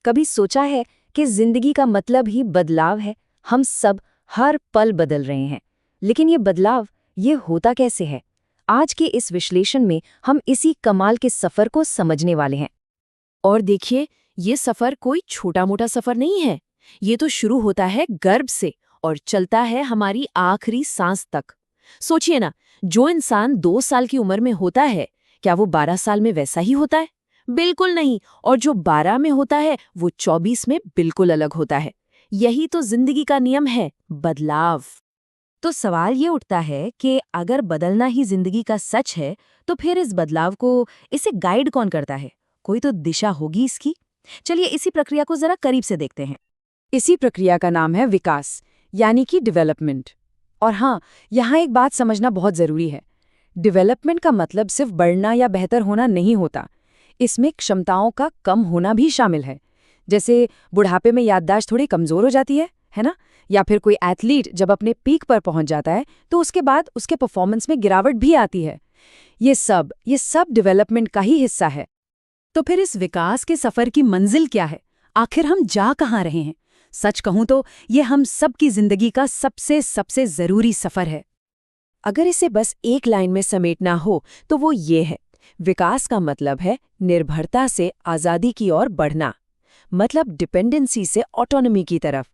कभी सोचा है कि जिंदगी का मतलब ही बदलाव है। हम सब हर पल बदल रहे हैं, लेकिन ये बदलाव ये होता कैसे है? आज के इस विश्लेषण में हम इसी कमाल के सफर को समझने वाले हैं। और देखिए, ये सफर कोई छोटा-मोटा सफर नहीं है। ये तो शुरू होता है गर्भ से और चलता है हमारी आखिरी सांस तक। सोचिए ना, जो इंसान 2 साल की उम्र में होता है, क्या वो 12 साल में वैसा ही होता है? बिल्कुल नहीं। और जो 12 में होता है, वो 24 में बिल्कुल अलग होता है। यही तो जिंदगी का नियम है, बदलाव। तो सवाल ये उठता है कि अगर बदलना ही जिंदगी का सच है, तो फिर इस बदलाव को, इसे गाइड कौन करता है? कोई तो दिशा होगी इसकी। चलिए इसी प्रक्रिया को जरा करीब से देखते हैं। इसी प्रक्रिया का नाम है विकास, यानी कि डेवलपमेंट। और हाँ, यहाँ एक बात समझना बहुत ज़रूरी है। डेवलपमेंट का मतलब सिर्फ बढ़ना या बेहतर होना नहीं होता। इसमें क्षमताओं का कम होना भी शामिल है। जैसे बुढ़ापे में याददाश्त थोड़ी कमज़ोर हो जाती है ना? या फिर कोई एथलीट जब अपने पीक पर पहुंच जाता है तो उसके बाद उसके परफॉर्मेंस में गिरावट भी आती है। ये सब डेवलपमेंट का ही हिस्सा है। तो फिर इस विकास के सफर की मंजिल क्या है? आखिर हम जा कहाँ रहे हैं? सच कहूं तो ये हम सबकी जिंदगी का सबसे सबसे जरूरी सफर है। अगर इसे बस एक लाइन में समेटना हो तो वो ये है, विकास का मतलब है निर्भरता से आज़ादी की ओर बढ़ना। मतलब डिपेंडेंसी से ऑटोनॉमी की तरफ।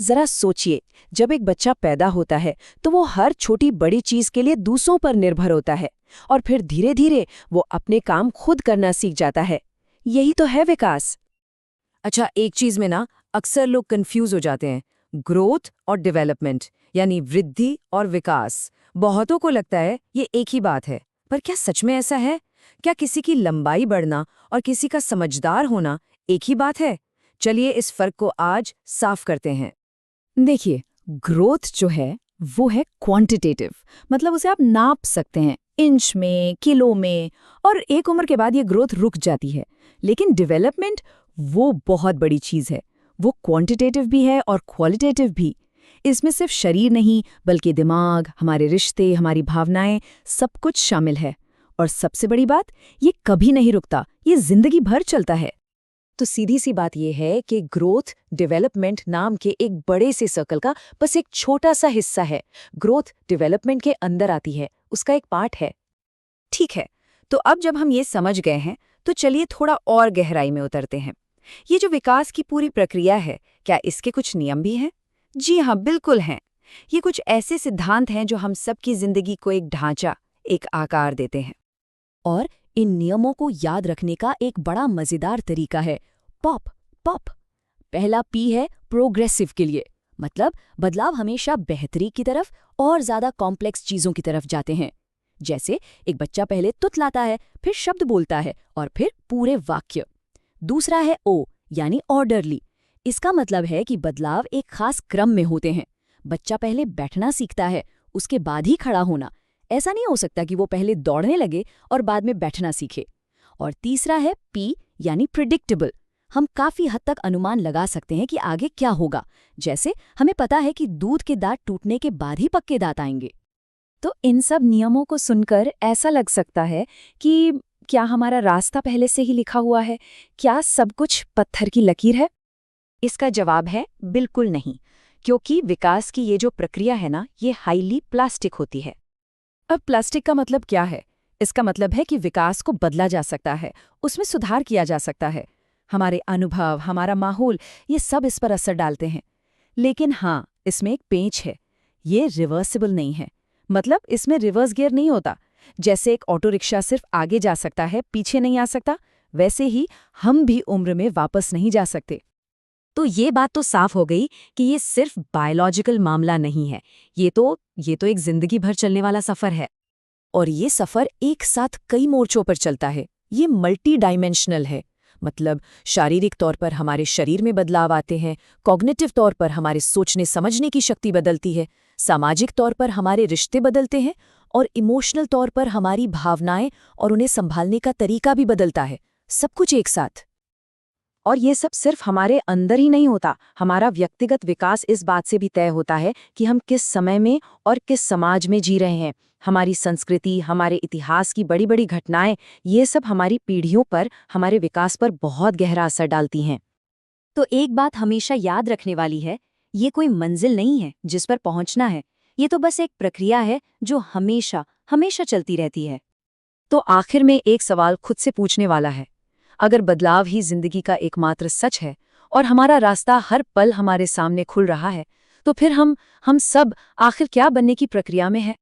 जरा सोचिए, जब एक बच्चा पैदा होता है तो वो हर छोटी बड़ी चीज के लिए दूसरों पर निर्भर होता है, और फिर धीरे धीरे वो अपने काम खुद करना सीख जाता है। यही तो है विकास। अच्छा, एक चीज में ना अक्सर लोग कंफ्यूज हो जाते हैं, ग्रोथ और डेवलपमेंट, यानी वृद्धि और विकास। बहुतों को लगता है ये एक ही बात है, पर क्या सच में ऐसा है? क्या किसी की लंबाई बढ़ना और किसी का समझदार होना एक ही बात है? चलिए इस फर्क को आज साफ करते हैं। देखिए, ग्रोथ जो है वो है क्वांटिटेटिव, मतलब उसे आप नाप सकते हैं इंच में, किलो में, और एक उम्र के बाद ये ग्रोथ रुक जाती है। लेकिन डेवलपमेंट वो बहुत बड़ी चीज है। वो क्वांटिटेटिव भी है और क्वालिटेटिव भी। इसमें सिर्फ शरीर नहीं, बल्कि दिमाग, हमारे रिश्ते, हमारी भावनाएं, सब कुछ शामिल है। और सबसे बड़ी बात, ये कभी नहीं रुकता, ये जिंदगी भर चलता है। तो सीधी सी बात यह है कि ग्रोथ डेवलपमेंट नाम के एक बड़े से सर्कल का बस एक छोटा सा हिस्सा है। ग्रोथ डेवलपमेंट के अंदर आती है, उसका एक पार्ट है। ठीक है, तो अब जब हम ये समझ गए हैं, तो चलिए थोड़ा और गहराई में उतरते हैं। ये जो विकास की पूरी प्रक्रिया है, क्या इसके कुछ नियम भी हैं? जी हाँ, बिल्कुल हैं। ये कुछ ऐसे सिद्धांत हैं जो हम सबकी जिंदगी को एक ढांचा, एक आकार देते हैं। और इन नियमों को याद रखने का एक बड़ा मजेदार तरीका है, पॉप पॉप। पहला पी है प्रोग्रेसिव के लिए, मतलब बदलाव हमेशा बेहतरी की तरफ और ज्यादा कॉम्प्लेक्स चीजों की तरफ जाते हैं। जैसे एक बच्चा पहले तुतलाता है, फिर शब्द बोलता है और फिर पूरे वाक्य। दूसरा है ओ, यानी ऑर्डरली। इसका मतलब है कि बदलाव एक खास क्रम में होते हैं। बच्चा पहले बैठना सीखता है, उसके बाद ही खड़ा होना। ऐसा नहीं हो सकता कि वो पहले दौड़ने लगे और बाद में बैठना सीखे। और तीसरा है पी, यानी प्रिडिक्टेबल। हम काफी हद तक अनुमान लगा सकते हैं कि आगे क्या होगा। जैसे हमें पता है कि दूध के दांत टूटने के बाद ही पक्के दांत आएंगे। तो इन सब नियमों को सुनकर ऐसा लग सकता है कि क्या हमारा रास्ता पहले से ही लिखा हुआ है? क्या सब कुछ पत्थर की लकीर है? इसका जवाब है बिल्कुल नहीं, क्योंकि विकास की ये जो प्रक्रिया है ना, ये हाईली प्लास्टिक होती है। अब प्लास्टिक का मतलब क्या है? इसका मतलब है कि विकास को बदला जा सकता है, उसमें सुधार किया जा सकता है। हमारे अनुभव, हमारा माहौल, ये सब इस पर असर डालते हैं। लेकिन हाँ, इसमें एक पेंच है, ये रिवर्सिबल नहीं है। मतलब इसमें रिवर्स गियर नहीं होता। जैसे एक ऑटो रिक्शा सिर्फ आगे जा सकता है, पीछे नहीं आ सकता, वैसे ही हम भी उम्र में वापस नहीं जा सकते। तो ये बात तो साफ हो गई कि ये सिर्फ बायोलॉजिकल मामला नहीं है, ये तो एक जिंदगी भर चलने वाला सफर है। और ये सफर एक साथ कई मोर्चों पर चलता है। ये मल्टी डायमेंशनल है। मतलब शारीरिक तौर पर हमारे शरीर में बदलाव आते हैं, कॉग्निटिव तौर पर हमारे सोचने समझने की शक्ति बदलती है, सामाजिक तौर पर हमारे रिश्ते बदलते हैं, और इमोशनल तौर पर हमारी भावनाएं और उन्हें संभालने का तरीका भी बदलता है। सब कुछ एक साथ। और ये सब सिर्फ हमारे अंदर ही नहीं होता। हमारा व्यक्तिगत विकास इस बात से भी तय होता है कि हम किस समय में और किस समाज में जी रहे हैं। हमारी संस्कृति, हमारे इतिहास की बड़ी बड़ी घटनाएं, ये सब हमारी पीढ़ियों पर, हमारे विकास पर बहुत गहरा असर डालती हैं। तो एक बात हमेशा याद रखने वाली है, ये कोई मंजिल नहीं है जिस पर पहुंचना है। ये तो बस एक प्रक्रिया है जो हमेशा हमेशा चलती रहती है। तो आखिर में एक सवाल खुद से पूछने वाला है, अगर बदलाव ही जिंदगी का एकमात्र सच है और हमारा रास्ता हर पल हमारे सामने खुल रहा है, तो फिर हम सब आखिर क्या बनने की प्रक्रिया में है?